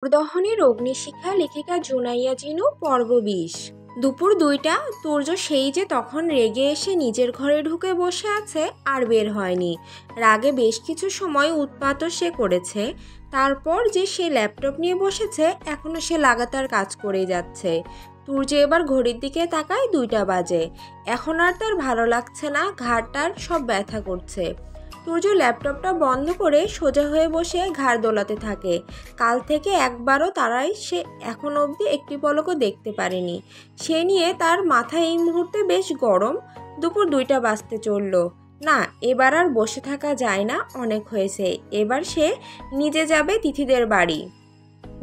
দহনের অগ্নিশিখা লেখিকা জুনাইয়া জিনু পর্ব ২০। দুপুর ২টা। তুর্য সেই যে তখন রেগে এসে নিজের ঘরে ঢুকে বসে আছে, আর বের হয়নি। রাগে বেশ কিছু সময় উৎপাতও সে করেছে। তারপর যে সে ল্যাপটপ নিয়ে বসেছে, এখনও সে লাগাতার কাজ করে যাচ্ছে। তুর্য এবার ঘড়ির দিকে তাকায়, ২টা বাজে। এখন আর তার ভালো লাগছে না, ঘাড়টার সব ব্যথা করছে। তুর্য ল্যাপটপটা বন্ধ করে সোজা হয়ে বসে ঘাড় দোলাতে থাকে। কাল থেকে একবারও তারাই সে এখন অবধি একটি পলকও দেখতে পারেনি। সে নিয়ে তার মাথা এই মুহূর্তে বেশ গরম। দুপুর ২টা বাজতে চলল। না, এবার আর বসে থাকা যায় না, অনেক হয়েছে। এবার সে নিজে যাবে তিথিদের বাড়ি।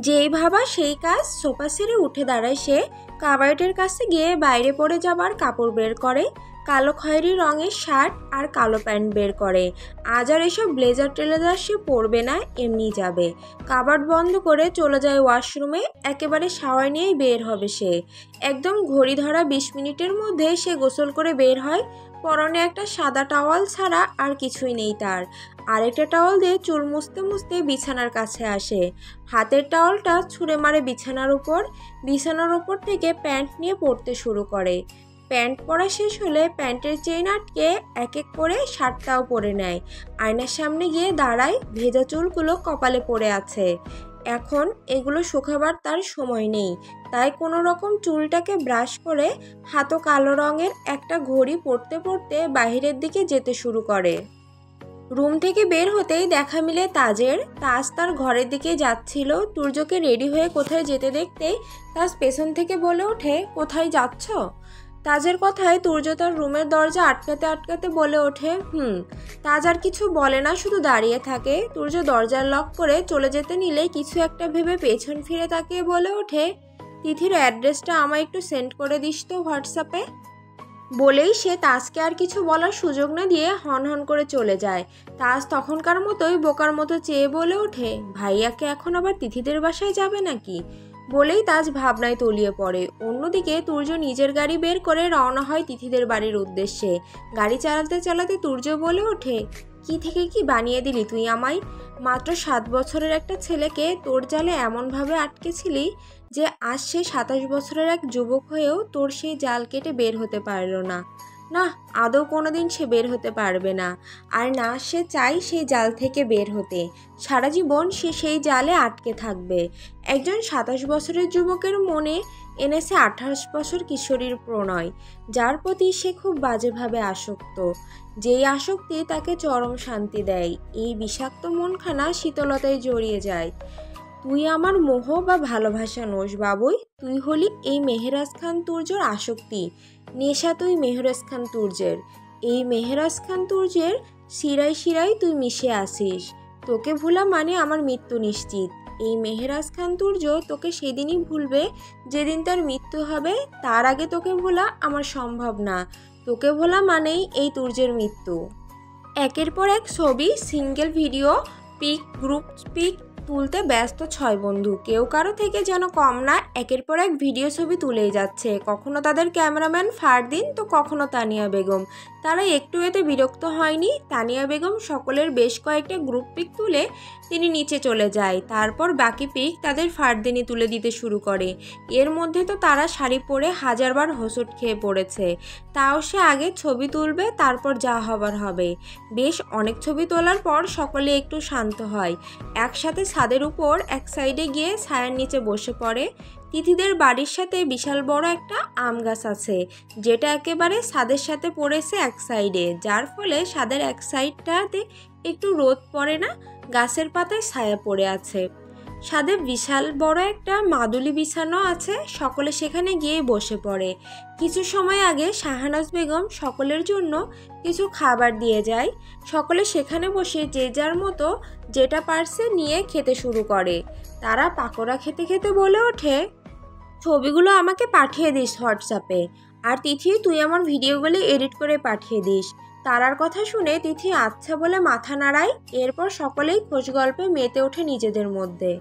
যেই ভাবা সেই কাজ। সোফা ছেড়ে উঠে দাঁড়ায় সে। কাবার্ডের কাছে গিয়ে বাইরে পরে যাবার কাপড় বের করে। কালো খয়েরি রঙের শার্ট আর কালো প্যান্ট বের করে। আজ আর এসব ব্লেজার টেলেজার সে পরবে না, এমনি যাবে। কাবার্ড বন্ধ করে চলে যায় ওয়াশরুমে। একেবারে শাওয়ার নিয়েই বের হবে সে। একদম ঘড়ি ধরা ২০ মিনিটের মধ্যে সে গোসল করে বের হয়। পরনে একটা সাদা টাওয়াল ছাড়া আর কিছুই নেই তার। আরেকটা টাওয়াল দিয়ে চুল মুছতে মুছতে বিছানার কাছে আসে। হাতের টাওয়ালটা ছুঁড়ে মারে বিছানার উপর। বিছানার উপর থেকে প্যান্ট নিয়ে পরতে শুরু করে। প্যান্ট পরা শেষ হলে প্যান্টের চেইন আটকে এক এক করে শার্টটাও পরে নেয়। আয়নার সামনে গিয়ে দাঁড়ায়, ভেজা চুলগুলো কপালে পড়ে আছে। এখন এগুলো শুকাবার তার সময় নেই, তাই কোনো রকম চুলটাকে ব্রাশ করে হাতও কালো রঙের একটা ঘড়ি পরতে পরতে বাহিরের দিকে যেতে শুরু করে। রুম থেকে বের হতেই দেখা মিলে তাজের। তাজ তার ঘরের দিকে যাচ্ছিল। তুর্যকে রেডি হয়ে কোথায় যেতে দেখতেই তাজ পেছন থেকে বলে ওঠে, কোথায় যাচ্ছ? তাজের কথায় তুর্য তার রুমের দরজা আটকাতে আটকাতে বলে ওঠে, তাজ আর কিছু বলে না, শুধু দাঁড়িয়ে থাকে। তুর্য দরজার লক করে চলে যেতে নিলে কিছু একটা ভেবে পেছন ফিরে তাকিয়ে বলে ওঠে, তিথির অ্যাড্রেসটা আমায় একটু সেন্ড করে দিস তো হোয়াটসঅ্যাপে। বলেই সে তাজকে আর কিছু বলার সুযোগ না দিয়ে হন করে চলে যায়। তাজ তখনকার মতোই বোকার মতো চেয়ে বলে ওঠে, ভাইয়াকে এখন আবার তিথিদের বাসায় যাবে নাকি? বলেই তাজ ভাবনায় তলিয়ে পড়ে। অন্যদিকে তুর্য নিজের গাড়ি বের করে রওনা হয় তিথিদের বাড়ির উদ্দেশ্যে। গাড়ি চালাতে চালাতে তুর্য বলে ওঠে, কি থেকে কি বানিয়ে দিলি তুই আমায়? মাত্র ৭ বছরের একটা ছেলেকে তোর জালে এমনভাবে আটকেছিলি যে আজ সে ২৭ বছরের এক যুবক হয়েও তোর সেই জাল কেটে বের হতে পারল না। না, আদৌ কোনোদিন সে বের হতে পারবে না। আর না সে চায় সেই জাল থেকে বের হতে। সারা জীবন সে সেই জালে আটকে থাকবে। একজন ২৭ বছরের যুবকের মনে এনেছে ২৮ বছর কিশোরীর প্রণয়, যার প্রতি সে খুব বাজেভাবে আসক্ত। যেই আসক্তি তাকে চরম শান্তি দেয়। এই বিষাক্ত মনখানা শীতলতায় জড়িয়ে যায়। তুই আমার মোহ বা ভালোবাসা নোস বাবুই, তুই হলি এই মেহেরাজ খান তুর্যের আসক্তি, নেশা তুই মেহেরাজ খান তুর্যের। এই মেহেরাজ খান তুর্যের শিরায় শিরায় তুই মিশে আসিস। তোকে ভোলা মানে আমার মৃত্যু নিশ্চিত। এই মেহেরাজ খান তুর্য তোকে সেদিনই ভুলবে যেদিন তার মৃত্যু হবে। তার আগে তোকে ভোলা আমার সম্ভব না। তোকে ভোলা মানেই এই তুর্যের মৃত্যু। একের পর এক ছবি, single video, pic, group pic তুলতে ব্যস্ত ৬ বন্ধু। কেউ কারো থেকে যেন কম না, একের পর এক ভিডিও ছবি তুলেই যাচ্ছে। কখনো তাদের ক্যামেরাম্যান ফারদিন, তো কখনো তানিয়া বেগম। তারা একটু এতে বিরক্ত হয়নি। তানিয়া বেগম সকলের বেশ কয়েকটা গ্রুপ পিক তুলে তিনি নিচে চলে যায়। তারপর বাকি পিক তাদের ফারদিনই তুলে দিতে শুরু করে। এর মধ্যে তো তারা শাড়ি পরে হাজারবার হোঁচট খেয়ে পড়েছে। তাও সে আগে ছবি তুলবে, তারপর যা হবার হবে। বেশ অনেক ছবি তোলার পর সকলে একটু শান্ত হয়। একসাথে ছাদের উপর এক সাইডে গিয়ে ছায়ার নিচে বসে পড়ে। তিথিদের বাড়ির সাথে বিশাল বড় একটা আম গাছ আছে, যেটা একেবারে ছাদের সাথে পড়েছে এক সাইডে, যার ফলে ছাদের এক সাইডটাতে একটু রোদ পড়ে না, গাছের পাতায় ছায়া পড়ে আছে। ছাদে বিশাল বড় একটা মাদুলি বিছানো আছে। সকলে সেখানে গিয়ে বসে পড়ে। কিছু সময় আগে শাহনাজ বেগম সকলের জন্য কিছু খাবার দিয়ে যায়। সকলে সেখানে বসে যে যার মতো যেটা পারছে নিয়ে খেতে শুরু করে। তারা পাকোড়া খেতে খেতে বলে ওঠে, ছবিগুলো আমাকে পাঠিয়ে দিস হোয়াটসঅ্যাপে। আর তিথি, তুই আমার ভিডিওগুলি এডিট করে পাঠিয়ে দিস। তারার কথা শুনে তিথি আচ্ছা বলে মাথা নাড়ায়। এরপর সকলেই খোশ গল্পে মেতে ওঠে নিজেদের মধ্যে।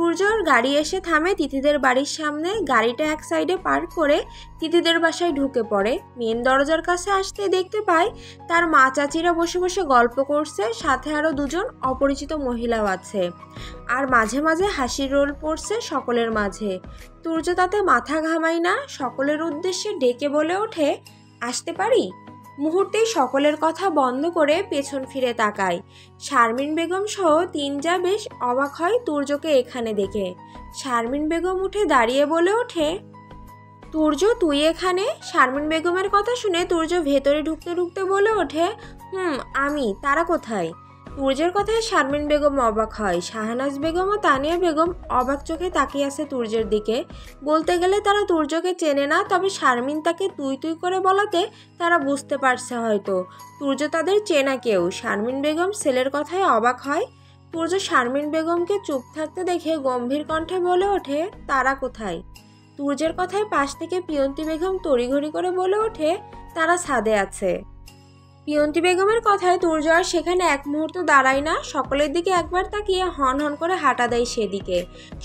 তুর্যর গাড়ি এসে থামে তিথিদের বাড়ির সামনে। গাড়িটা এক সাইডে পার্ক করে তিথিদের বাসায় ঢুকে পড়ে। মেন দরজার কাছে আসতে দেখতে পায় তার মা চাচিরা বসে বসে গল্প করছে, সাথে আরও দুজন অপরিচিত মহিলাও আছে, আর মাঝে মাঝে হাসির রোল পড়ছে সকলের মাঝে। তুর্য তাতে মাথা ঘামায় না, সকলের উদ্দেশ্যে ডেকে বলে ওঠে, আসতে পারি? মুহূর্তেই সকলের কথা বন্ধ করে পেছন ফিরে তাকায়। শারমিন বেগম সহ তিনজা বেশ অবাক হয় তুর্যকে এখানে দেখে। শারমিন বেগম উঠে দাঁড়িয়ে বলে ওঠে, তুর্য তুই এখানে? শারমিন বেগমের কথা শুনে তুর্য ভেতরে ঢুকতে ঢুকতে বলে ওঠে, আমি, তারা কোথায়? তুর্যের কথায় শারমিন বেগম অবাক হয়। শাহনাজ বেগম ও তানিয়া বেগম অবাক চোখে তাকিয়ে আছে তুর্যের দিকে। বলতে গেলে তারা তুর্যকে চেনে না, তবে শারমিন তাকে তুই তুই করে বলাতে তারা বুঝতে পারছে হয়তো তুর্য তাদের চেনা কেউ। শারমিন বেগম ছেলের কথায় অবাক হয়। তুর্য শারমিন বেগমকে চুপ থাকতে দেখে গম্ভীর কণ্ঠে বলে ওঠে, তারা কোথায়? তুর্যের কথায় পাশ থেকে পিয়ন্তি বেগম তড়িঘড়ি করে বলে ওঠে, তারা ছাদে আছে। পিয়ন্তি বেগমের কথায় তুর্য আর সেখানে এক মুহূর্ত দাঁড়ায় না, সকলের দিকে একবার তাকিয়ে হন হন করে হাঁটা দেয় সেদিকে।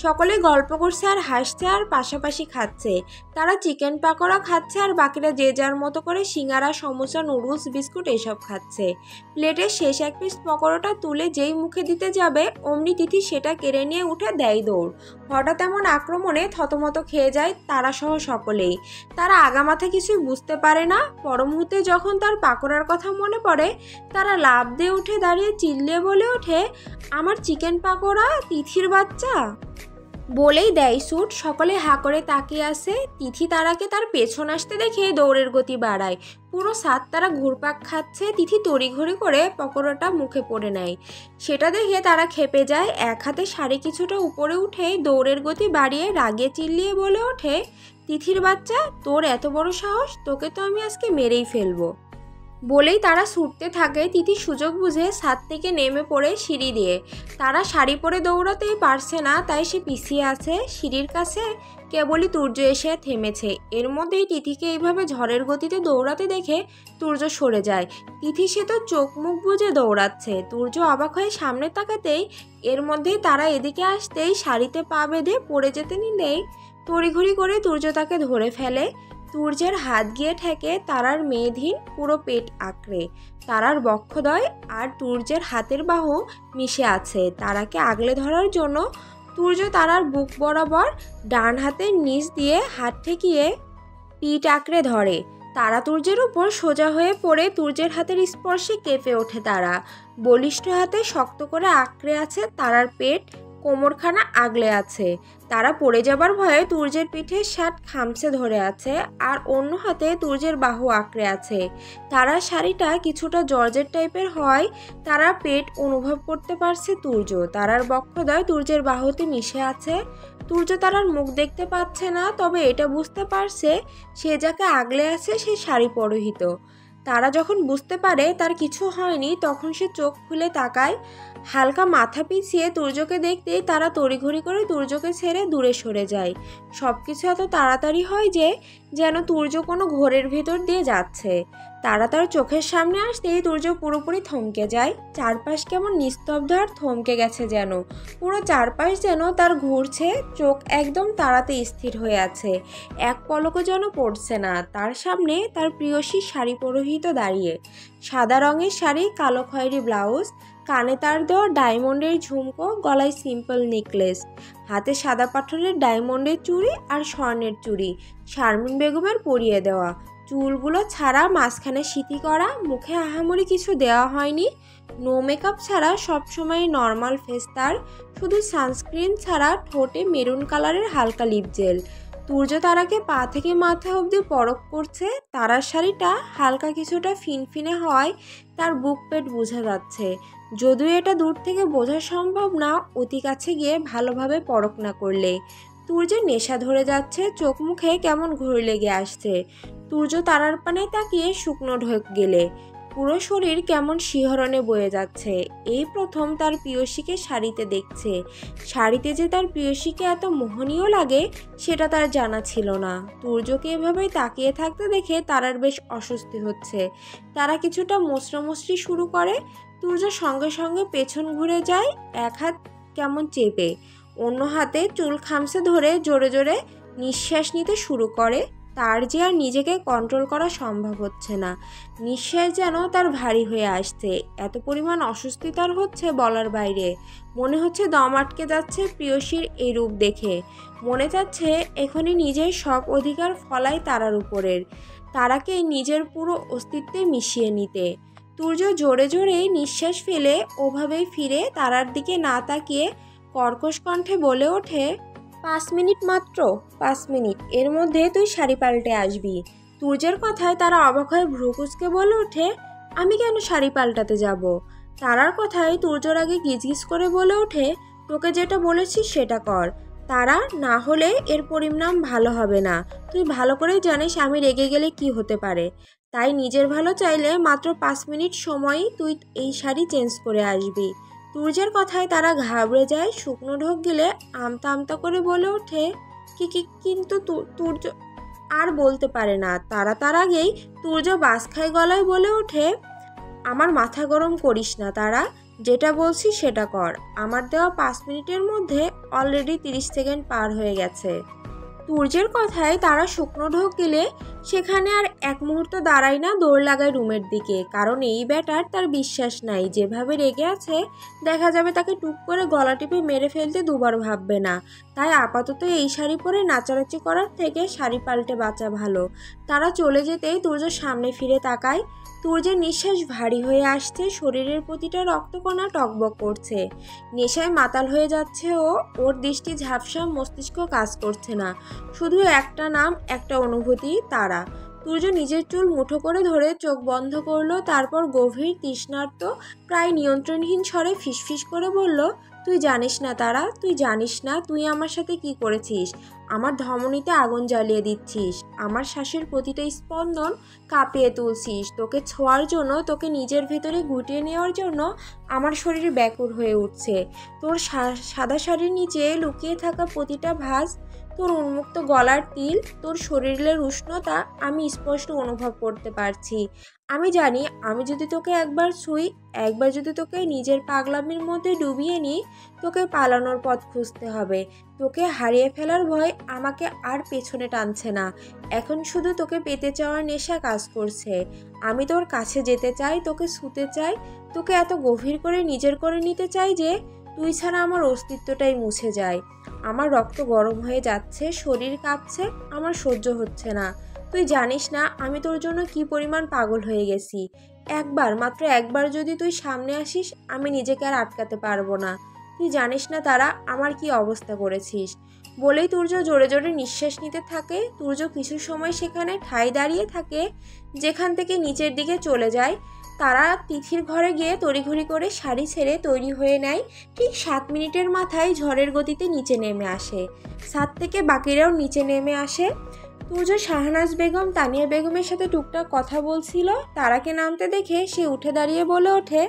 সকলে গল্প করছে আর হাসছে আর পাশাপাশি খাচ্ছে। তারা চিকেন পাকোড়া খাচ্ছে আর বাকিরা যে যার মতো করে সিঙ্গারা, সমোসা, নুডলস, বিস্কুট এসব খাচ্ছে। প্লেটের শেষ এক পিস পকোড়াটা তুলে যেই মুখে দিতে যাবে অমনি তিথি সেটা কেড়ে নিয়ে উঠে দেয় দৌড়। হঠাৎ এমন আক্রমণে থতমত খেয়ে যায় তারা সহ সকলেই। তারা আগামাথা কিছুই বুঝতে পারে না। পর মুহূর্তে যখন তার পাকোড়ার কথা মনে পড়ে, তারা লাফ দিয়ে উঠে দাঁড়িয়ে চিল্লিয়ে বলে ওঠে, আমার চিকেন পাকোড়া, তিথির বাচ্চা! বলেই দেয় স্যুট। সকলে হা করে তাকিয়ে আসে। তিথি তারাকে তার পেছন আসতে দেখে দৌড়ের গতি বাড়ায়। পুরো সাত তারা ঘুরপাক খাচ্ছে। তিথি তড়িঘড়ি করে পকোড়াটা মুখে পড়ে নেয়। সেটা দেখে তারা খেপে যায়। এক হাতে শাড়ি কিছুটা উপরে উঠে দৌড়ের গতি বাড়িয়ে রাগে চিল্লিয়ে বলে ওঠে, তিথির বাচ্চা, তোর এত বড় সাহস! তোকে তো আমি আজকে মেরেই ফেলবো। বলেই তারা ছুটতে থাকে। তিথি সুযোগ বুঝে ছাদ থেকে নেমে পড়ে সিঁড়ি দিয়ে। তারা শাড়ি পরে দৌড়াতেই পারছে না, তাই সে পিছিয়ে আছে। সিঁড়ির কাছে কেবলই তুর্য এসে থেমেছে। এর মধ্যেই তিথিকে এইভাবে ঝড়ের গতিতে দৌড়াতে দেখে তুর্য সরে যায়। তিথি সে তো চোখ মুখ বুজে দৌড়াচ্ছে। তুর্য অবাক হয়ে সামনে তাকাতেই এর মধ্যেই তারা এদিকে আসতেই শাড়িতে পা বেঁধে পড়ে যেতে নিলেই তড়িঘড়ি করে তুর্য তাকে ধরে ফেলে। তুর্যের হাত গিয়ে ঠেকে তারার মেয়েধীন পুরো পেট আঁকড়ে। তারার বক্ষদ্বয় আর তুর্যের হাতের বাহু মিশে আছে। তারাকে আগলে ধরার জন্য তুর্য তারার বুক বরাবর ডান হাতের নিচ দিয়ে হাত ঠেকিয়ে পিঠ আঁকড়ে ধরে। তারা তুর্যের উপর সোজা হয়ে পড়ে তুর্যের হাতের স্পর্শে কেঁপে ওঠে। তারা বলিষ্ঠ হাতে শক্ত করে আঁকড়ে আছে তারার পেট, কোমরখানা আগলে আছে। তারা পড়ে যাবার ভয়ে তুর্যের পিঠে শার্ট খামচে ধরে আছে, আর অন্য হাতে তুর্যের বাহু আঁকড়ে আছে। তারার শাড়িটা কিছুটা জর্জেট টাইপের হয়। তারা পেট অনুভব করতে পারছে তুর্য। তারার বক্ষদ্বয় তুর্যের বাহুতে মিশে আছে। তুর্য তারার মুখ দেখতে পাচ্ছে না, তবে এটা বুঝতে পারছে সে যাকে আগলে আছে সে শাড়ি পরিহিত। তারা যখন বুঝতে পারে তার কিছু হয়নি, তখন সে চোখ খুলে তাকায়। হালকা মাথা পিছিয়ে তুর্যকে দেখতেই তারা তড়িঘড়ি করে তুর্যকে ছেড়ে দূরে সরে যায়। সব কিছু এত তাড়াতাড়ি হয় যে যেন তুর্য কোনো ঘোরের ভেতর দিয়ে যাচ্ছে। তারা তার চোখের সামনে আসতেই তুর্য পুরোপুরি থমকে যায়। চারপাশ কেমন নিস্তব্ধ আর থমকে গেছে যেন। পুরো চারপাশ যেন তার ঘুরছে। চোখ একদম তারাতে স্থির হয়ে আছে, এক পলকও যেন পড়ছে না। তার সামনে তার প্রিয়সী শাড়ি পরিহিত দাঁড়িয়ে। সাদা রঙের শাড়ি, কালো খয়েরি ব্লাউজ, কানে তার দেওয়া ডায়মন্ডের ঝুমকো, গলায় সিম্পল নেকলেস, হাতে সাদা পাথরের ডায়মন্ডের চুড়ি আর স্বর্ণের চুড়ি শারমিন বেগমের পরিয়ে দেওয়া। চুলগুলো ছাড়া মাঝখানে সিঁথি করা, মুখে আহামরি কিছু দেওয়া হয়নি। নো মেকআপ ছাড়া সবসময় নর্মাল ফেস তার, শুধু সানস্ক্রিন ছাড়া ঠোঁটে মেরুন কালারের হালকা লিপ জেল। তুর্য তারাকে পা থেকে মাথা অবধি পরখ করছে। তারার শাড়িটা হালকা কিছুটা ফিনফিনে হওয়ায় তার বুক পেট বোঝা যাচ্ছে। যদিও এটা দূর থেকে বোঝা সম্ভব না অতি কাছে গিয়ে ভালোভাবে পরখ না করলে। তুর্যের নেশা ধরে যাচ্ছে, চোখ মুখে কেমন ঘুরে লেগে আসছে। তুর্য তারার পানে তাকিয়ে শুকনো ঢোক গেলে পুরো শরীর কেমন শিহরণে বয়ে যাচ্ছে। এই প্রথম তার প্রিয়সীকে শাড়িতে দেখছে। শাড়িতে যে তার প্রিয়সীকে এত মোহনীয় লাগে সেটা তার জানা ছিল না। তুর্যকে এভাবেই তাকিয়ে থাকতে দেখে তারার বেশ অস্বস্তি হচ্ছে। তারা কিছুটা মোচড়ামুচড়ি শুরু করে। তুর্য সঙ্গে সঙ্গে পেছন ঘুরে যায়, এক হাত কেমন চেপে। অন্য হাতে চুল খামচে ধরে জোরে জোরে নিঃশ্বাস নিতে শুরু করে। তার যে আর নিজেকে কন্ট্রোল করা সম্ভব হচ্ছে না। নিঃশ্বাস যেন তার ভারী হয়ে আসছে। এত পরিমাণ অস্বস্তি তার হচ্ছে বলার বাইরে। মনে হচ্ছে দম আটকে যাচ্ছে প্রিয়সীর এই রূপ দেখে। মনে চাচ্ছে এখনই নিজের সব অধিকার ফলায় তারার উপরের, তারাকে নিজের পুরো অস্তিত্বে মিশিয়ে নিতে। তুর্য জোরে জোরে নিঃশ্বাস ফেলে ওভাবেই ফিরে তারার দিকে না তাকিয়ে কর্কশ কণ্ঠে বলে ওঠে, 5 মিনিট মাত্র, 5 মিনিট, এর মধ্যে তুই শাড়ি পাল্টে আসবি। তুর্যের কথায় তারা অবাক হয়ে ভ্রু কুঁচকে বলে ওঠে, আমি কেন শাড়ি পাল্টাতে যাব? তারার কথায় তুর্যর আগে গিজগিজ করে বলে ওঠে, তোকে যেটা বলেছি সেটা কর। তারা, না হলে এর পরিণাম ভালো হবে না। তুই ভালো করেই জানিস আমি রেগে গেলে কি হতে পারে। তাই নিজের ভালো চাইলে মাত্র 5 মিনিট সময়ই তুই এই শাড়ি চেঞ্জ করে আসবি। তুর্যের কথায় তারা ঘাবড়ে যায়। শুকনো ঢোক গিলে আমতা আমতা করে বলে ওঠে, কিন্তু তুর্য আর বলতে পারে না। তার আগেই তুর্য বাস খায় গলায় বলে ওঠে, আমার মাথা গরম করিস না তারা, যেটা বলছি সেটা কর। আমার দেওয়া 5 মিনিটের মধ্যে অলরেডি 30 সেকেন্ড পার হয়ে গেছে। তুর্যের কথায় তারা শুকনো ঢোক গেলে সেখানে আর এক মুহূর্ত দাঁড়ায় না, দৌড় লাগায় রুমের দিকে। কারণ এই ব্যাটার তার বিশ্বাস নাই, যেভাবে রেগে আছে দেখা যাবে তাকে টুক করে গলা টিপে মেরে ফেলতে দুবার ভাববে না। তাই আপাতত এই শাড়ি পরে নাচানাচি করার থেকে শাড়ি পাল্টে বাঁচা ভালো। তারা চলে যেতেই তুর্য সামনে ফিরে তাকায়। তুর্যের নিঃশ্বাস ভারী হয়ে আসছে, শরীরের প্রতিটা রক্তকণা টকবক করছে। নেশায় মাতাল হয়ে যাচ্ছে ও। ওর দৃষ্টি ঝাপসা, মস্তিষ্ক কাজ করছে না। শুধু একটা নাম, একটা অনুভূতি, তারা। তুর্য নিজের চুল মুঠো করে ধরে চোখ বন্ধ করলো। তারপর গভীর তৃষ্ণার্ত, প্রায় নিয়ন্ত্রণহীন স্বরে ফিসফিস করে বলল, তুই জানিস না তারা, তুই জানিস না তুই আমার সাথে কি করেছিস। আমার ধমনীতে আগুন জ্বালিয়ে দিচ্ছিস, আমার শ্বাসের প্রতিটা স্পন্দন কাঁপিয়ে তুলছিস। তোকে ছোঁয়ার জন্য, তোকে নিজের ভেতরে গুটিয়ে নেওয়ার জন্য আমার শরীর ব্যাকুল হয়ে উঠছে। তোর সাদা শাড়ির নিচে লুকিয়ে থাকা প্রতিটা ভাঁজ, তোর উন্মুক্ত গলার তিল, তোর শরীরের উষ্ণতা আমি স্পষ্ট অনুভব করতে পারছি। আমি জানি আমি যদি তোকে একবার ছুঁই, একবার যদি তোকে নিজের পাগলামির মধ্যে ডুবিয়ে নিই, তোকে পালানোর পথ খুঁজতে হবে। তোকে হারিয়ে ফেলার ভয় আমাকে আর পেছনে টানছে না। এখন শুধু তোকে পেতে চাওয়ার নেশা কাজ করছে। আমি তোর কাছে যেতে চাই, তোকে ছুঁতে চাই, তোকে এত গভীর করে নিজের করে নিতে চাই যে তুই ছাড়া আমার অস্তিত্বটাই মুছে যায়। আমার রক্ত গরম হয়ে যাচ্ছে, শরীর কাঁপছে, আমার সহ্য হচ্ছে না। তুই জানিস না আমি তোর জন্য কি পরিমাণ পাগল হয়ে গেছি। একবার, মাত্র একবার যদি তুই সামনে আসিস, আমি নিজেকে আর আটকাতে পারবো না। তুই জানিস না তারা আমার কি অবস্থা করেছিস। বলেই তুর্য জোরে জোরে নিঃশ্বাস নিতে থাকে। তুর্য কিছু সময় সেখানে ঠাই দাঁড়িয়ে থাকে, যেখান থেকে নিচের দিকে চলে যায়। তারা তিথির ঘরে গিয়ে তড়িঘড়ি করে শাড়ি ছেড়ে তৈরি হয়ে নেয়। ঠিক 7 মিনিটের মাথায় ঝড়ের গতিতে নিচে নেমে আসে। ছাদ থেকে বাকিরাও নিচে নেমে আসে। তুর্য শাহনাজ বেগম, তানিয়া বেগমের সাথে টুকটাক কথা বলছিল। তারাকে নামতে দেখে সে উঠে দাঁড়িয়ে বলে ওঠে,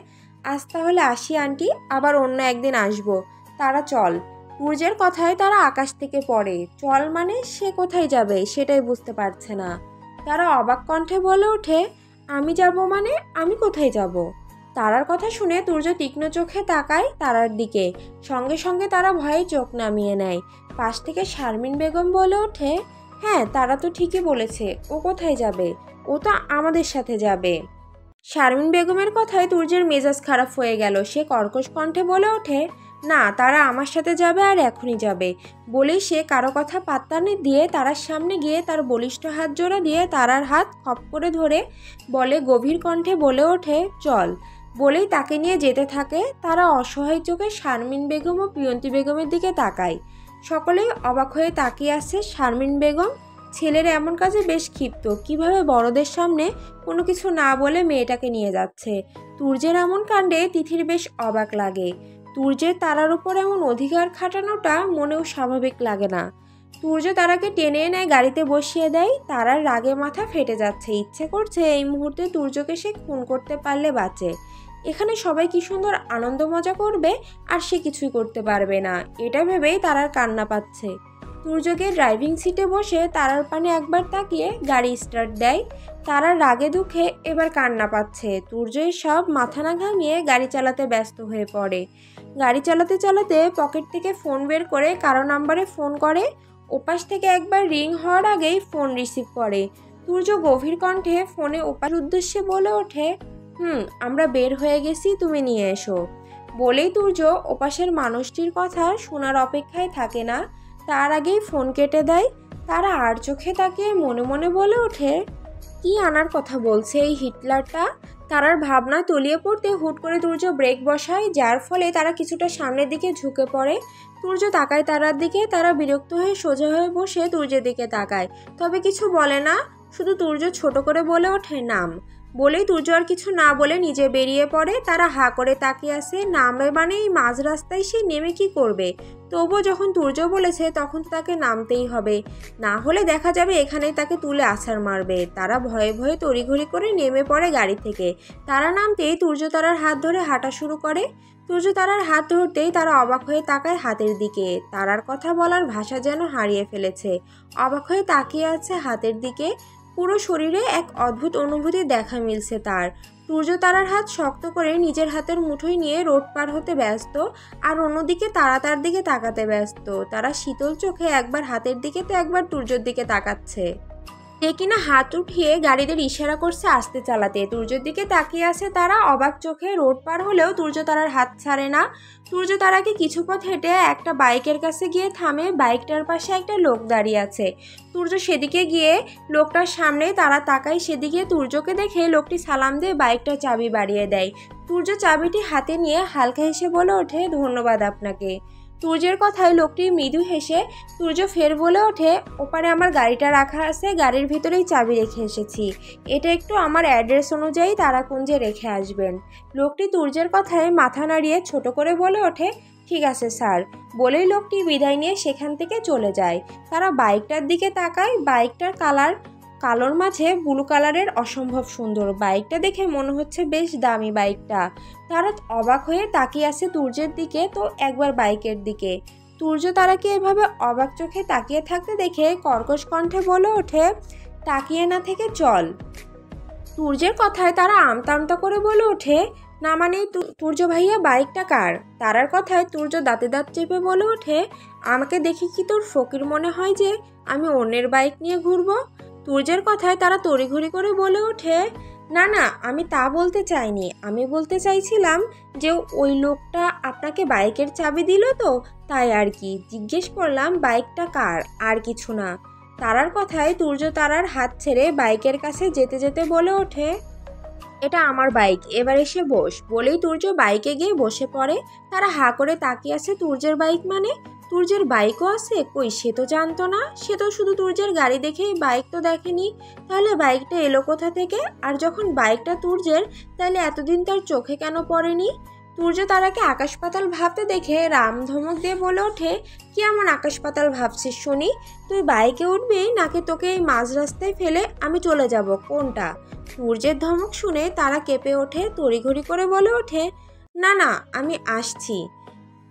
আজ তাহলে আসি আন্টি, আবার অন্য একদিন আসবো। তারা চল। তুর্যের কথায় তারা আকাশ থেকে পড়ে। চল মানে সে কোথায় যাবে সেটাই বুঝতে পারছে না। তারা অবাক কণ্ঠে বলে ওঠে, আমি যাব মানে আমি কোথায় যাব? তারার কথা শুনে তুর্য তীক্ষ্ণ চোখে তাকায় তারার দিকে। সঙ্গে সঙ্গে তারা ভয়ে চোখ নামিয়ে নেয়। পাশ থেকে শারমিন বেগম বলে ওঠে, হ্যাঁ তারা তো ঠিকই বলেছে, ও কোথায় যাবে? ও তো আমাদের সাথে যাবে। শারমিন বেগমের কথায় তুর্যের মেজাজ খারাপ হয়ে গেল। সে কর্কশ কণ্ঠে বলে ওঠে, না তারা আমার সাথে যাবে, আর এখনই যাবে। বলেই সে কারো কথা পাত্তা না দিয়ে তারার সামনে গিয়ে তার বলিষ্ঠ হাত জোড়া দিয়ে তারার হাত খপ করে ধরে বলে, গভীর কণ্ঠে বলে ওঠে, চল। বলেই তাকে নিয়ে যেতে থাকে। তারা অসহায় চোখে শারমিন বেগম ও প্রিয়ন্তী বেগমের দিকে তাকায়। সকলেই অবাক হয়ে তাকিয়ে আছে। শারমিন বেগম ছেলের এমন কাজে বেশ ক্ষিপ্ত। কিভাবে বড়দের সামনে কোনো কিছু না বলে মেয়েটাকে নিয়ে যাচ্ছে। তুর্যের এমন কাণ্ডে তিথির বেশ অবাক লাগে। তুর্যের তারার উপর এমন অধিকার খাটানোটা মনেও স্বাভাবিক লাগে না। তুর্য তারাকে টেনে এনে গাড়িতে বসিয়ে দেয়। তারার রাগে মাথা ফেটে যাচ্ছে। ইচ্ছে করছে এই মুহূর্তে তুর্যকে সে খুন করতে পারলে বাঁচে। এখানে সবাই কি সুন্দর আনন্দ মজা করবে, আর সে কিছুই করতে পারবে না। এটা ভেবেই তারার কান্না পাচ্ছে। তুর্যকে ড্রাইভিং সিটে বসে তারার পানে একবার তাকিয়ে গাড়ি স্টার্ট দেয়। তারার রাগে দুঃখে এবার কান্না পাচ্ছে। তুর্য সব মাথা না ঘামিয়ে গাড়ি চালাতে ব্যস্ত হয়ে পড়ে। গাড়ি চালাতে চালাতে পকেট থেকে ফোন বের করে কারো নাম্বারে ফোন করে। ওপাশ থেকে একবার রিং হওয়ার আগেই ফোন রিসিভ করে। তুর্য গভীর কণ্ঠে ফোনে ওপার উদ্দেশ্যে বলে ওঠে, আমরা বের হয়ে গেছি, তুমি নিয়ে এসো। বলেই তুর্য ওপাশের মানুষটির কথা শোনার অপেক্ষায় থাকে না, তার আগেই ফোন কেটে দেয়। তারা আর চোখে তাকিয়ে মনে মনে বলে ওঠে, কি আনার কথা বলছে এই হিটলারটা। তারার ভাবনা তলিয়ে পড়তে হুট করে তুর্য ব্রেক বসায়, যার ফলে তারা কিছুটা সামনের দিকে ঝুঁকে পড়ে। তুর্য তাকায় তারার দিকে, তারা বিরক্ত হয়ে সোজা হয়ে বসে তুর্যের দিকে তাকায়, তবে কিছু বলে না। শুধু তুর্য ছোট করে বলে ওঠে, নাম। বলেই তুর্য আর কিছু না বলে নিজে বেরিয়ে পড়ে। তারা হাঁ করে তাকিয়ে আসে, নামবে মানে এই মাঝ রাস্তায় সে নেমে কি করবে। তবুও যখন তুর্য বলেছে তখন তো তাকে নামতেই হবে, না হলে দেখা যাবে এখানেই তাকে তুলে আছাড় মারবে। তারা ভয়ে ভয়ে তড়িঘড়ি করে নেমে পড়ে গাড়ি থেকে। তারা নামতেই তুর্য তারার হাত ধরে হাঁটা শুরু করে। তুর্য তারার হাত ধরতেই তারা অবাক হয়ে তাকায় হাতের দিকে। তারার কথা বলার ভাষা যেন হারিয়ে ফেলেছে, অবাক হয়ে তাকিয়ে আছে হাতের দিকে। পুরো শরীরে এক অদ্ভুত অনুভূতি দেখা মিলছে তার। তুর্য তারার হাত শক্ত করে নিজের হাতের মুঠোয় নিয়ে রোড পার হতে ব্যস্ত, আর অন্যদিকে তারা তার দিকে তাকাতে ব্যস্ত। তারা শীতল চোখে একবার হাতের দিকে তো একবার তুর্যর দিকে তাকাচ্ছে, যে কিনা হাত উঠিয়ে গাড়িদের ইশারা করছে আসতে চালাতে। তুর্যের দিকে তাকিয়ে আছে তারা অবাক চোখে। রোড পার হলেও তুর্য তারার হাত ছাড়ে না। তুর্য তারাকে কিছু পথ হেঁটে একটা বাইকের কাছে গিয়ে থামে। বাইকটার পাশে একটা লোক দাঁড়িয়ে আছে। তুর্য সেদিকে গিয়ে লোকটার সামনে তারা তাকায় সেদিকে। তুর্যকে দেখে লোকটি সালাম দিয়ে বাইকটার চাবি বাড়িয়ে দেয়। তুর্য চাবিটি হাতে নিয়ে হালকা হেসে বলে ওঠে, ধন্যবাদ আপনাকে। তুর্যের কথায় লোকটি মৃদু হেসে। তুর্য ফের বলে ওঠে, ওপারে আমার গাড়িটা রাখা আছে, গাড়ির ভিতরেই চাবি রেখে এসেছি, এটা একটু আমার অ্যাড্রেস অনুযায়ী তারাকুঞ্জে রেখে আসবেন। লোকটি তুর্যের কথায় মাথা নাড়িয়ে ছোট করে বলে ওঠে, ঠিক আছে স্যার। বলেই লোকটি বিদায় নিয়ে সেখান থেকে চলে যায়। তারা বাইকটার দিকে তাকায়। বাইকটার কালার কালোর মাঝে ব্লু কালারের, অসম্ভব সুন্দর। বাইকটা দেখে মনে হচ্ছে বেশ দামি বাইকটা। তারা অবাক হয়ে তাকিয়ে আছে তুর্যের দিকে তো একবার বাইকের দিকে। তুর্য তারাকে এভাবে অবাক চোখে তাকিয়ে থাকতে দেখে কর্কশ কণ্ঠে বলে ওঠে, তাকিয়ে না থেকে চল। তুর্যের কথায় তারা আমতা আমতা করে বলে ওঠে, না মানে তুর্য ভাইয়া বাইকটা কার? তারার কথায় তুর্য দাঁতে দাঁত চেপে বলে ওঠে, আমাকে দেখে কি তোর ফকির মনে হয় যে আমি অন্যের বাইক নিয়ে ঘুরবো? তুর্যের কথায় তারা তড়িঘড়ি করে বলে ওঠে, না না, আমি তা বলতে চাইনি। আমি বলতে চাইছিলাম যে ওই লোকটা আপনাকে বাইকের চাবি দিল তো, তাই আর কি জিজ্ঞেস করলাম বাইকটা কার, আর কিছু না। তারার কথায় তুর্য তারার হাত ছেড়ে বাইকের কাছে যেতে যেতে বলে ওঠে, এটা আমার বাইক, এবার এসে বস। বলেই তুর্য বাইকে গিয়ে বসে পড়ে। তারা হাঁ করে তাকিয়ে আছে, তুর্যের বাইক মানে? তুর্যের বাইকও আছে? কই, সে তো জানতো না। সে তো শুধু তুর্যের গাড়ি দেখেই, বাইক তো দেখেনি। তাহলে বাইকটা এলো কোথা থেকে? আর যখন বাইকটা তুর্যের, তাহলে এতদিন তার চোখে কেন পড়েনি? তুর্য তারাকে আকাশ পাতাল ভাবতে দেখে রাম ধমক দিয়ে বলে ওঠে, কি এমন আকাশ পাতাল ভাবছিস শুনি? তুই বাইকে উঠবি নাকি তোকে এই মাঝ রাস্তায় ফেলে আমি চলে যাব, কোনটা? তুর্যের ধমক শুনে তারা কেঁপে ওঠে, তড়িঘড়ি করে বলে ওঠে, না না, আমি আসছি।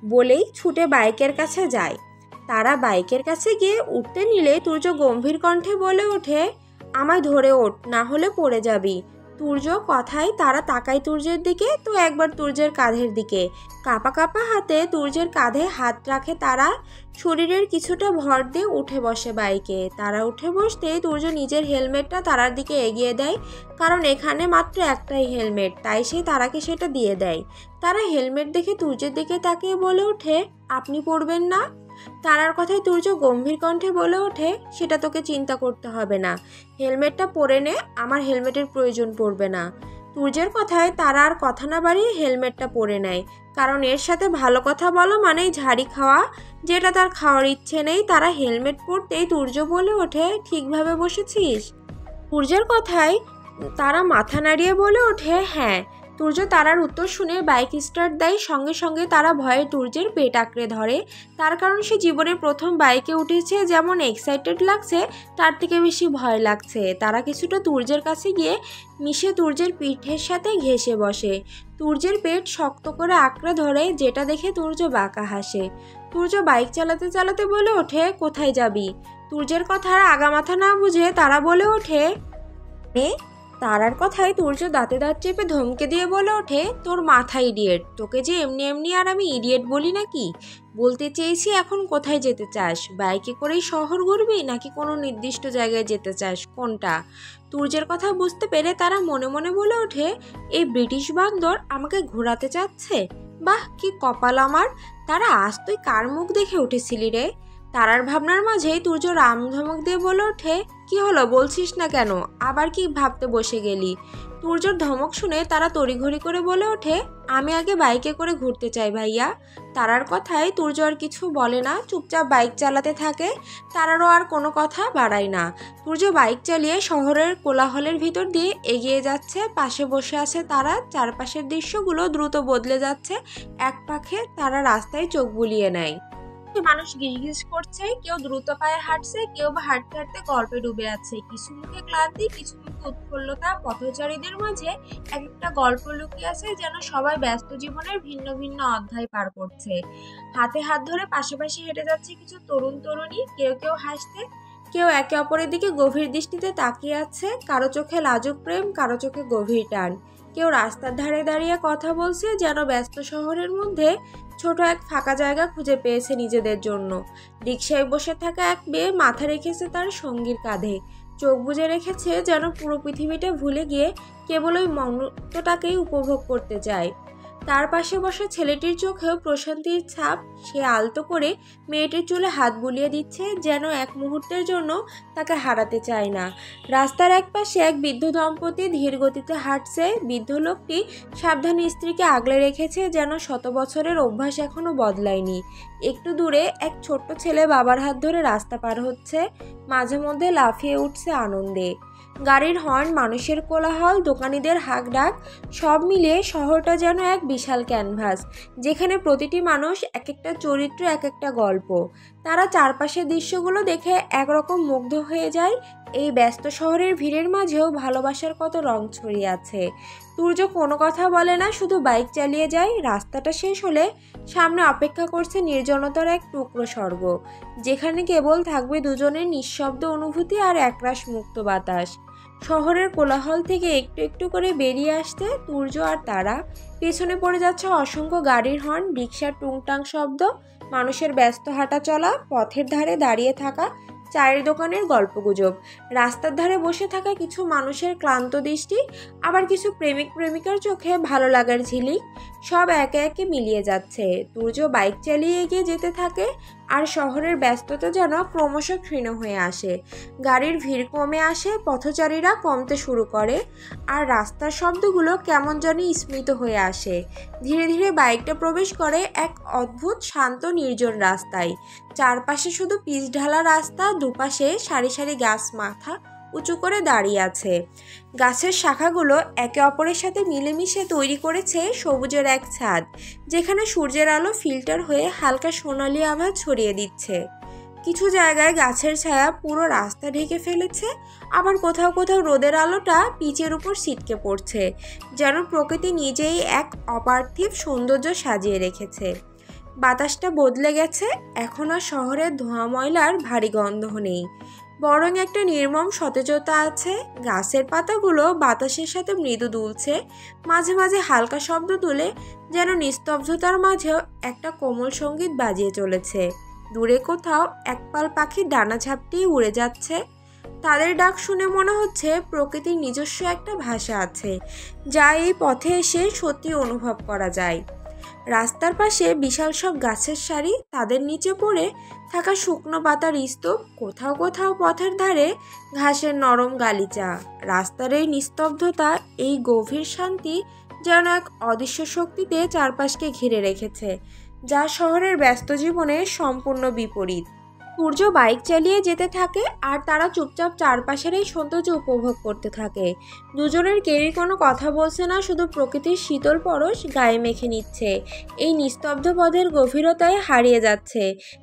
বলেই ছুটে বাইকের কাছে যায়। তারা বাইকের কাছে গিয়ে উঠতে নিলে তুর্য গম্ভীর কণ্ঠে বলে ওঠে, আমায় ধরে ওঠ, না হলে পড়ে যাবি। তুর্য কথায় তারা তাকায় তুর্যের দিকে তো একবার তুর্যের কাঁধের দিকে। কাঁপা কাঁপা হাতে তুর্যের কাঁধে হাত রাখে তারা। শরীরের কিছুটা ভর দিয়ে উঠে বসে বাইকে। তারা উঠে বসতেই তুর্য নিজের হেলমেটটা তারার দিকে এগিয়ে দেয়, কারণ এখানে মাত্র একটাই হেলমেট, তাই সে তারাকে সেটা দিয়ে দেয়। তারা হেলমেট দেখে তুর্যের দিকে তাকিয়ে বলে ওঠে, আপনি পরবেন না? তারার কথায় তুর্য গম্ভীর কণ্ঠে বলে ওঠে, সেটা তোকে চিন্তা করতে হবে না, হেলমেটটা পরে নে, আমার হেলমেটের প্রয়োজন পড়বে না। তুর্যের কথায় তারা আর কথা না বাড়িয়ে হেলমেটটা পরে নেয়, কারণ এর সাথে ভালো কথা বলা মানেই ঝাড়ি খাওয়া, যেটা তার খাওয়ার ইচ্ছে নেই। তারা হেলমেট পরতেই তুর্য বলে ওঠে, ঠিকভাবে বসেছিস? তুর্যের কথায় তারা মাথা নাড়িয়ে বলে ওঠে, হ্যাঁ। তুর্য তারার উত্তর শুনে বাইক স্টার্ট দেয়। সঙ্গে সঙ্গে তারা ভয়ে তুর্যের পেট আঁকড়ে ধরে, তার কারণ সে জীবনে প্রথম বাইকে উঠেছে। যেমন এক্সাইটেড লাগছে, তার থেকে বেশি ভয় লাগছে। তারা কিছুটা তুর্যের কাছে গিয়ে মিশে তুর্যের পিঠের সাথে ঘেঁষে বসে। তুর্যের পেট শক্ত করে আঁকড়ে ধরে, যেটা দেখে তুর্য বাঁকা হাসে। তুর্য বাইক চালাতে চালাতে বলে ওঠে, কোথায় যাবি? তুর্যের কথা আর আগামাথা না বুঝে তারা বলে ওঠে, তারার কথায় তুর্য দাঁতে দাঁত চেপে ধমকে দিয়ে বলে ওঠে, তোর মাথা ইডিয়েট, তোকে যে এমনি এমনি আর আমি ইডিয়েট বলি নাকি? বলতে চেয়েছি এখন কোথায় যেতে চাস, বাইকে করেই শহর ঘুরবি নাকি কোনো নির্দিষ্ট জায়গায় যেতে চাস, কোনটা? তুর্যের কথা বুঝতে পেরে তারা মনে মনে বলে ওঠে, এই ব্রিটিশ বান্দর আমাকে ঘোরাতে চাচ্ছে। বাহ, কি কপাল আমার! তারা আজ তুই কার মুখ দেখে উঠেছিলি রে? তারার ভাবনার মাঝেই তুর্য রাম ধমক দিয়ে বলে ওঠে, কি হলো বলছিস না কেন, আবার কি ভাবতে বসে গেলি? তুর্যর ধমক শুনে তারা তড়িঘড়ি করে বলে ওঠে, আমি আগে বাইকে করে ঘুরতে চাই ভাইয়া। তারার কথায় তুর্য আর কিছু বলে না, চুপচাপ বাইক চালাতে থাকে। তারারও আর কোনো কথা বাড়ায় না। তুর্য বাইক চালিয়ে শহরের কোলাহলের ভিতর দিয়ে এগিয়ে যাচ্ছে। পাশে বসে আছে তারা। চারপাশের দৃশ্যগুলো দ্রুত বদলে যাচ্ছে। এক পাখে তারা রাস্তায় চোখ বুলিয়ে নেয়। মানুষ গিজগিজ করছে, কেউ দ্রুত পায়ে হাঁটছে, কেউ বা হাঁটতে হাঁটতে গল্পে ডুবে আছে। কিছু মুখে ক্লান্তি, কিছু মুখে উৎফুল্লতা। পথচারীদের মাঝে এক একটা গল্প লুকিয়ে আছে, যেন সবাই ব্যস্ত জীবনের ভিন্ন ভিন্ন অধ্যায় পার করছে। হাতে হাত ধরে পাশাপাশি হেঁটে যাচ্ছে কিছু তরুণ তরুণী। কেউ কেউ হাসতে, কেউ একে অপরের দিকে গভীর দৃষ্টিতে তাকিয়ে আছে। কারো চোখে লাজুক প্রেম, কারো চোখে গভীর টান। কেউ রাস্তার ধারে দাঁড়িয়ে কথা বলছে, যেন ব্যস্ত শহরের মধ্যে ছোট এক ফাঁকা জায়গা খুঁজে পেয়েছে নিজেদের জন্য। রিকশায় বসে থাকা এক মেয়ে মাথা রেখেছে তার সঙ্গীর কাঁধে, চোখ বুজে রেখেছে, যেন পুরো পৃথিবীটা ভুলে গিয়ে কেবল ওই মুহূর্তটাকেই উপভোগ করতে চায়। তার পাশে বসা ছেলেটির চোখেও প্রশান্তির ছাপ। সে আলতো করে মেয়েটির চুলে হাত বুলিয়ে দিচ্ছে, যেন এক মুহূর্তের জন্য তাকে হারাতে চায় না। রাস্তার এক পাশে এক বৃদ্ধ দম্পতি ধীর গতিতে হাঁটছে। বৃদ্ধ লোকটি সাবধানে স্ত্রীকে আগলে রেখেছে, যেন শত বছরের অভ্যাস এখনো বদলায়নি। একটু দূরে এক ছোট্ট ছেলে বাবার হাত ধরে রাস্তা পার হচ্ছে, মাঝে মধ্যে লাফিয়ে উঠছে আনন্দে। গাড়ির হর্ন, মানুষের কোলাহল, দোকানিদের হাঁক ডাক, সব মিলিয়ে শহরটা যেন এক বিশাল ক্যানভাস, যেখানে প্রতিটি মানুষ এক একটা চরিত্র, এক একটা গল্প। তারা চারপাশের দৃশ্যগুলো দেখে একরকম মুগ্ধ হয়ে যায়। এই ব্যস্ত শহরের ভিড়ের মাঝেও ভালোবাসার কত রং ছড়িয়ে আছে। তুর্য কোনো কথা বলে না, শুধু বাইক চালিয়ে যায়। রাস্তাটা শেষ হলে সামনে অপেক্ষা করছে নির্জনতার এক টুকরো স্বর্গ, যেখানে কেবল থাকবে দুজনের নিঃশব্দ অনুভূতি আর একরাশ মুক্ত বাতাস। শহরের কোলাহল থেকে একটু একটু করে বেরিয়ে আসতে তুর্য আর তারা। পেছনে পড়ে যাচ্ছে অসংখ্য গাড়ির হর্ন, রিকশার টুংটাং শব্দ, মানুষের ব্যস্ত হাঁটা চলা, পথের ধারে দাঁড়িয়ে থাকা চায়ের দোকানের গল্পগুজব, রাস্তার ধারে বসে থাকা কিছু মানুষের ক্লান্ত দৃষ্টি, আবার কিছু প্রেমিক প্রেমিকার চোখে ভালো লাগার ঝিলিক। সব একে একে মিলিয়ে যাচ্ছে। তুর্য বাইক চালিয়ে এগিয়ে যেতে থাকে, আর শহরের ব্যস্ততা যেন ক্রমশ ক্ষীণ হয়ে আসে। গাড়ির ভিড় কমে আসে, পথচারীরা কমতে শুরু করে, আর রাস্তার শব্দগুলো কেমন জানি স্মৃত হয়ে আসে। ধীরে ধীরে বাইকটা প্রবেশ করে এক অদ্ভুত শান্ত নির্জন রাস্তায়। চারপাশে শুধু পিচ ঢালা রাস্তা, দুপাশে সারি সারি গাছ মাথা উঁচু করে দাঁড়িয়ে আছে। গাছের শাখাগুলো একে অপরের সাথে মিলেমিশে তৈরি করেছে সবুজের এক ছাদ, যেখানে সূর্যের আলো ফিল্টার হয়ে হালকা সোনালি আভা ছড়িয়ে দিচ্ছে। কিছু জায়গায় গাছের ছায়া পুরো রাস্তা ঢেকে ফেলেছে, আবার কোথাও কোথাও রোদের আলোটা পিচের উপর ছিটকে পড়ছে, যেন প্রকৃতি নিজেই এক অপার্থিব সৌন্দর্য সাজিয়ে রেখেছে। বাতাসটা বদলে গেছে, এখন আর শহরের ধোঁয়া ময়লার ভারী গন্ধ নেই, বরং একটা নির্মম সতেজতা আছে। গাছের পাতাগুলো বাতাসের সাথে মৃদু দুলছে, মাঝে মাঝে হালকা শব্দ তুলে, যেন নিস্তব্ধতার মাঝেও একটা কোমল সঙ্গীত বাজিয়ে চলেছে। দূরে কোথাও একপাল পাখি ডানা ঝাপটিয়ে উড়ে যাচ্ছে। তাদের ডাক শুনে মনে হচ্ছে প্রকৃতির নিজস্ব একটা ভাষা আছে, যা এই পথে এসে সত্যি অনুভব করা যায়। রাস্তার পাশে বিশাল সব গাছের সারি, তাদের নিচে পড়ে থাকা শুকনো পাতার স্তূপ, কোথাও কোথাও পথের ধারে ঘাসের নরম গালিচা। রাস্তার এই নিস্তব্ধতা, এই গভীর শান্তি যেন এক অদৃশ্য শক্তিতে চারপাশকে ঘিরে রেখেছে, যা শহরের ব্যস্ত জীবনের সম্পূর্ণ বিপরীত। সূর্য বাইক চালিয়ে যেতে থাকে, আর তারা চুপচাপ চারপাশের এই সৌন্দর্য উপভোগ করতে থাকে। দুজনের কেউই কোনো কথা বলছে না, শুধু প্রকৃতির শীতল পরশ গায়ে মেখে নিচ্ছে। এই নিস্তব্ধ পথের গভীরতায় হারিয়ে যাচ্ছে।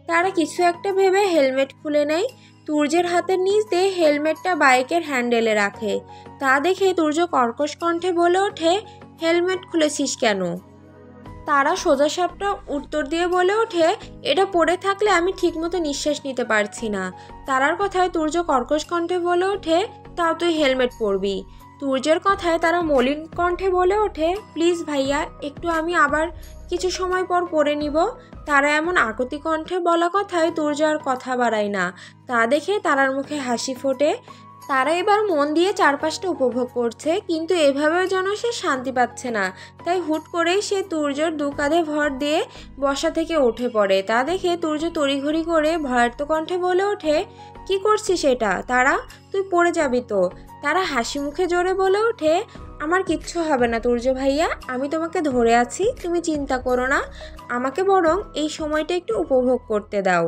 তারা কিছু একটা ভেবে হেলমেট খুলে নেয়। তুর্যের হাতের নিচ দিয়ে হেলমেটটা বাইকের হ্যান্ডেলে রাখে। তা দেখে তুর্য কর্কশ কণ্ঠে বলে ওঠে, হেলমেট খুলেছিস কেন? তারা সোজাসাপটা উত্তর দিয়ে বলে ওঠে, এটা পড়ে থাকলে আমি ঠিকমতো নিঃশ্বাস নিতে পারছি না। তারার কথায় তুর্য কর্কশ কণ্ঠে বলে ওঠে, তাও তুই হেলমেট পরবি। তুর্যের কথায় তারা মলিন কণ্ঠে বলে ওঠে, প্লিজ ভাইয়া, একটু আমি আবার কিছু সময় পর পড়ে নিব। তারা এমন আকুতি কণ্ঠে বলা কথায় তুর্য আর কথা বাড়ায় না। তা দেখে তারার মুখে হাসি ফোটে। তারা এবার মন দিয়ে চারপাশটা উপভোগ করছে, কিন্তু এভাবেও যেন সে শান্তি পাচ্ছে না। তাই হুট করেই সে তুর্যর দু কাঁধে ভর দিয়ে বসা থেকে উঠে পড়ে। তা দেখে তুর্য তড়িঘড়ি করে ভয়ার্ত কণ্ঠে বলে ওঠে, কি করছিস এটা? তারা, তুই পড়ে যাবি তো। তারা হাসি মুখে জোরে বলে ওঠে, আমার কিচ্ছু হবে না তুর্য ভাইয়া, আমি তোমাকে ধরে আছি, তুমি চিন্তা করো না। আমাকে বরং এই সময়টা একটু উপভোগ করতে দাও।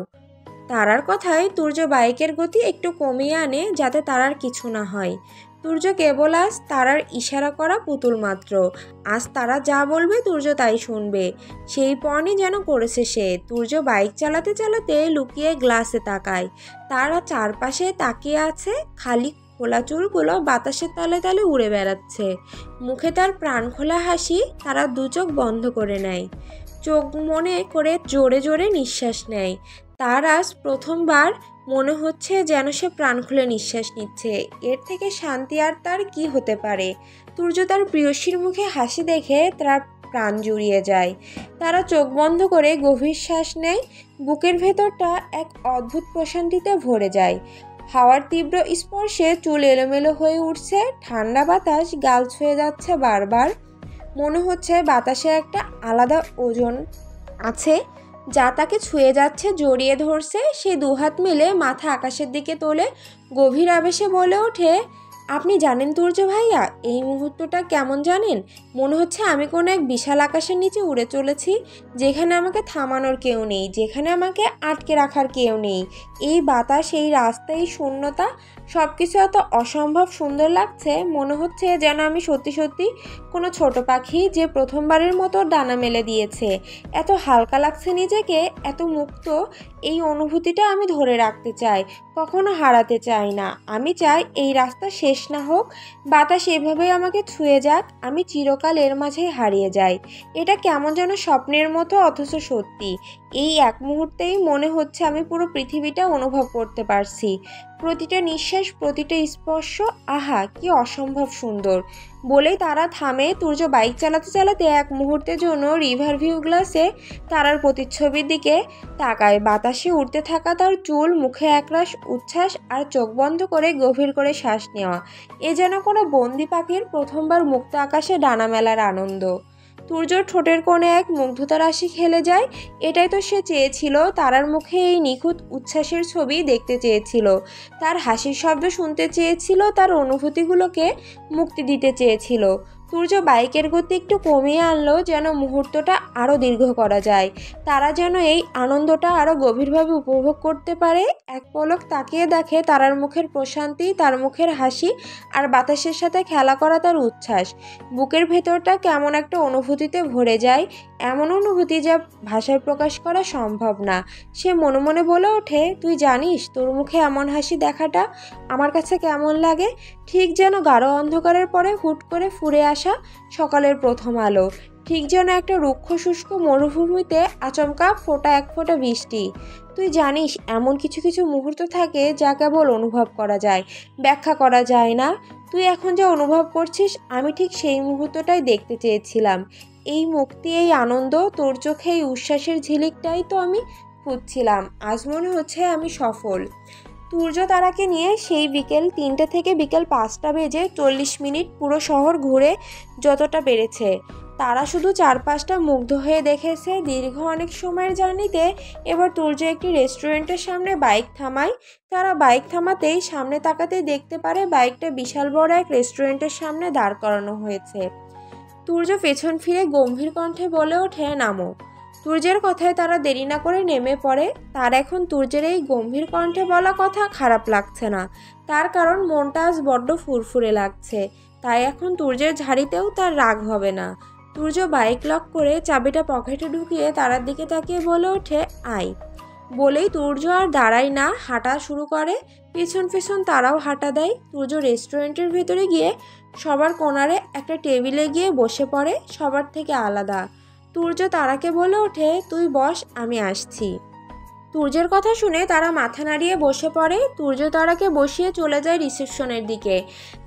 তারার কথায় তুর্য বাইকের গতি একটু কমিয়ে আনে যাতে তারার কিছু না হয়। তুর্য কেবল আজ তারার ইশারা করা পুতুল মাত্র। আজ তারা যা বলবে তুর্য তাই শুনবে। সেই পণই যেন করেছে সে। তুর্য বাইক চালাতে চালাতে লুকিয়ে গ্লাসে তাকায়। তারা চারপাশে তাকিয়ে আছে, খালি খোলা চুলগুলো বাতাসের তালে তালে উড়ে বেড়াচ্ছে। মুখে তার প্রাণ খোলা হাসি। তারা দু চোখ বন্ধ করে নেয়, চোখ মনে করে জোরে জোরে নিঃশ্বাস নেয়। তার আজ প্রথমবার মনে হচ্ছে যেন সে প্রাণ খুলে নিঃশ্বাস নিচ্ছে। এর থেকে শান্তি আর তার কি হতে পারে? তুর্য তার প্রিয়সীর মুখে হাসি দেখে তার প্রাণ জুড়িয়ে যায়। তারা চোখ বন্ধ করে গভীর শ্বাস নেয়। বুকের ভেতরটা এক অদ্ভুত প্রশান্তিতে ভরে যায়। হাওয়ার তীব্র স্পর্শে চুল এলোমেলো হয়ে উঠছে, ঠান্ডা বাতাস গাল ছুঁয়ে যাচ্ছে বারবার। মনে হচ্ছে বাতাসে একটা আলাদা ওজন আছে যা তাকে ছুঁয়ে যাচ্ছে, জড়িয়ে ধরছে। সে দুহাত মিলে মাথা আকাশের দিকে তোলে, গভীর আবেশে বলে ওঠে, আপনি জানেন তুর্য ভাইয়া, এই মুহূর্তটা কেমন জানেন? মনে হচ্ছে আমি কোনো এক বিশাল আকাশের নিচে উড়ে চলেছি, যেখানে আমাকে থামানোর কেউ নেই, যেখানে আমাকে আটকে রাখার কেউ নেই। এই বাতাস, এই রাস্তা, এই শূন্যতা, সব কিছু এত অসম্ভব সুন্দর লাগছে। মনে হচ্ছে যেন আমি সত্যি সত্যি কোনো ছোট পাখি যে প্রথমবারের মতো ডানা মেলে দিয়েছে। এত হালকা লাগছে নিজেকে, এত মুক্ত। এই অনুভূতিটা আমি ধরে রাখতে চাই, কখনো হারাতে চাই না। আমি চাই এই রাস্তা শেষ না হোক, বাতাস এভাবেই আমাকে ছুঁয়ে যাক, আমি চিরকাল এর মাঝেই হারিয়ে যাই। এটা কেমন যেন স্বপ্নের মতো, অথচ সত্যি। এই এক মুহূর্তেই মনে হচ্ছে আমি পুরো পৃথিবীটা অনুভব করতে পারছি। প্রতিটা নিঃশ্বাস, প্রতিটা স্পর্শ, আহা কি অসম্ভব সুন্দর। বলেই তারা থামে। তুর্য বাইক চালাতে চালাতে এক মুহূর্তের জন্য রিভার ভিউ গ্লাসে তারার প্রতিচ্ছবির দিকে তাকায়। বাতাসে উড়তে থাকা তার চুল, মুখে একরাশ উচ্ছ্বাস, আর চোখ বন্ধ করে গভীর করে শ্বাস নেওয়া। এ যেন কোনো বন্দি পাখির প্রথমবার মুক্ত আকাশে ডানা মেলার আনন্দ। তুর্যর ঠোঁটের কোণে এক মুগ্ধতার রাশি খেলে যায়। এটাই তো সে চেয়েছিল, তারার মুখে এই নিখুঁত উচ্ছ্বাসের ছবি দেখতে চেয়েছিল, তার হাসির শব্দ শুনতে চেয়েছিল, তার অনুভূতিগুলোকে মুক্তি দিতে চেয়েছিল। তুর্য বাইকের গতি একটু কমিয়ে আনলো যেন মুহূর্তটা আরও দীর্ঘ করা যায়। তারা যেন এই আনন্দটা আরও গভীরভাবে উপভোগ করতে পারে। এক পলক তাকিয়ে দেখে তারার মুখের প্রশান্তি, তার মুখের হাসি, আর বাতাসের সাথে খেলা করা তার উচ্ছ্বাস। বুকের ভেতরটা কেমন একটা অনুভূতিতে ভরে যায়, এমন অনুভূতি যা ভাষায় প্রকাশ করা সম্ভব না। সে মনে মনে বলে ওঠে, তুই জানিস তোর মুখে এমন হাসি দেখাটা আমার কাছে কেমন লাগে? ঠিক যেন গাঢ় অন্ধকারের পরে হুট করে ফুরে আসা সকালের প্রথম আলো, ঠিক যেন একটা রুক্ষ শুষ্ক মরুভূমিতে আচমকা ফোটা এক ফোঁটা বৃষ্টি। তুই জানিস এমন কিছু কিছু মুহূর্ত থাকে যা কেবল অনুভব করা যায়, ব্যাখ্যা করা যায় না। তুই এখন যা অনুভব করছিস, আমি ঠিক সেই মুহূর্তটাই দেখতে চেয়েছিলাম। এই মুক্তি, এই আনন্দ, তোর চোখে এই উচ্ছ্বাসের ঝিলিকটাই তো আমি খুঁজছিলাম। আজ মনে হচ্ছে আমি সফল। তুর্য তারাকে নিয়ে সেই বিকেল 3টে থেকে বিকেল 5টা বেজে 40 মিনিট পুরো শহর ঘুরে যতটা পেরেছে। তারা শুধু চারপাশটা মুগ্ধ হয়ে দেখেছে। দীর্ঘ অনেক সময়ের জার্নিতে এবার তুর্য একটি রেস্টুরেন্টের সামনে বাইক থামায়। তারা বাইক থামাতেই সামনে তাকাতেই দেখতে পারে বাইকটা বিশাল বড় এক রেস্টুরেন্টের সামনে দাঁড় করানো হয়েছে। তুর্য পেছন ফিরে গম্ভীর কণ্ঠে বলে ওঠে, নামো। তুর্যের কথায় তারা দেরি না করে নেমে পড়ে। তার এখন তুর্যের এই গম্ভীর কণ্ঠে বলা কথা খারাপ লাগছে না, তার কারণ মনটা আজ বড্ড ফুরফুরে লাগছে। তাই এখন তুর্যের ঝাড়িতেও তার রাগ হবে না। তুর্য বাইক লক করে চাবিটা পকেটে ঢুকিয়ে তারার দিকে তাকিয়ে বলে ওঠে, আয়। বলেই তুর্য আর দাঁড়ায় না, হাঁটা শুরু করে। পিছন পিছন তারাও হাঁটা দেয়। তুর্য রেস্টুরেন্টের ভেতরে গিয়ে সবার কোণারে একটা টেবিলে গিয়ে বসে পড়ে, সবার থেকে আলাদা। তুর্য তারাকে বলে ওঠে, তুই বস, আমি আসছি। তুর্যের কথা শুনে তারা মাথা নাড়িয়ে বসে পড়ে। তুর্য তারাকে বসিয়ে চলে যায় রিসেপশনের দিকে।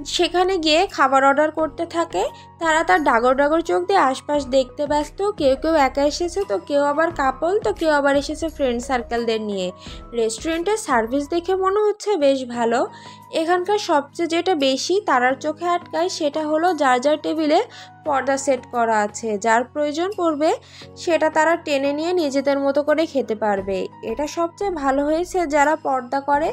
সেখানে গিয়ে খাবার অর্ডার করতে থাকে। তারা তার ডাগর ডাগর চোখ দিয়ে আশপাশ দেখতে ব্যস্ত। কেউ কেউ একা এসেছে, তো কেউ আবার কাপল, তো কেউ আবার এসেছে ফ্রেন্ড সার্কেলদের নিয়ে। রেস্টুরেন্টের সার্ভিস দেখে মনে হচ্ছে বেশ ভালো। এখানকার সবচেয়ে যেটা বেশি তারার চোখে আটকায় সেটা হলো যার যার টেবিলে পর্দা সেট করা আছে। যার প্রয়োজন পড়বে সেটা তারা টেনে নিয়ে নিজেদের মতো করে খেতে পারবে। এটা সবচেয়ে ভালো হয়েছে যারা পর্দা করে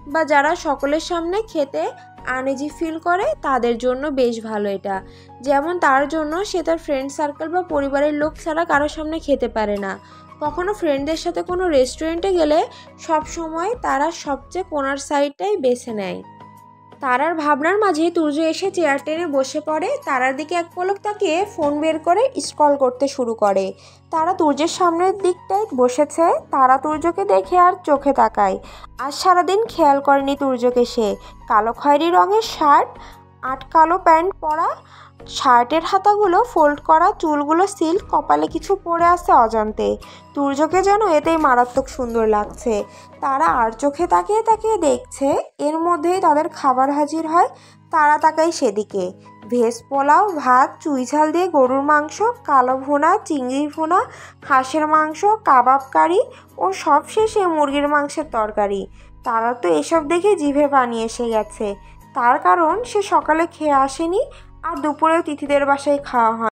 বা যারা সকলের সামনে খেতে আনইজি ফিল করে তাদের জন্য বেশ ভালো এটা। যেমন তার জন্য সে তার ফ্রেন্ড সার্কেল বা পরিবারের লোক ছাড়া কারোর সামনে খেতে পারে না। কখনো ফ্রেন্ডদের সাথে কোনো রেস্টুরেন্টে গেলে সব সময় তারা সবচেয়ে কোণার সাইডটাই বেছে নেয়। তারার ভাবনার মাঝে তুর্য এসে চেয়ার টেনে বসে পড়ে। তারার দিকে এক পলক তাকিয়ে ফোন বের করে স্ক্রল করতে শুরু করে। তারা তুর্যের সামনের দিকটায় বসেছে। তারা তুর্যকে দেখে আর চোখে তাকায়। আজ সারাদিন খেয়াল করেনি তুর্যকে সে। কালো খয়েরি রঙের শার্ট, কালো প্যান্ট পরা, শার্টের হাতাগুলো ফোল্ড করা, চুলগুলো সিল্ক, কপালে কিছু পরে আছে অজান্তে। তুর্যকে যেন এতেই মারাত্মক সুন্দর লাগছে। তারা আর চোখে তাকিয়ে তাকিয়ে দেখছে। এর মধ্যেই তাদের খাবার হাজির হয়। তারা তাকায় সেদিকে। ভেজ পোলাও, ভাত, চুই ঝাল দিয়ে গরুর মাংস, কালো ভুনা, চিংড়ি ভুনা, হাঁসের মাংস, কাবাব কারি ও সবশেষে মুরগির মাংসের তরকারি। তারা তো এসব দেখে জিভে পানি এসে গেছে। তার কারণ সে সকালে খেয়ে আসেনি আর দুপুরেও তিথিদের বাসায় খাওয়া হয়।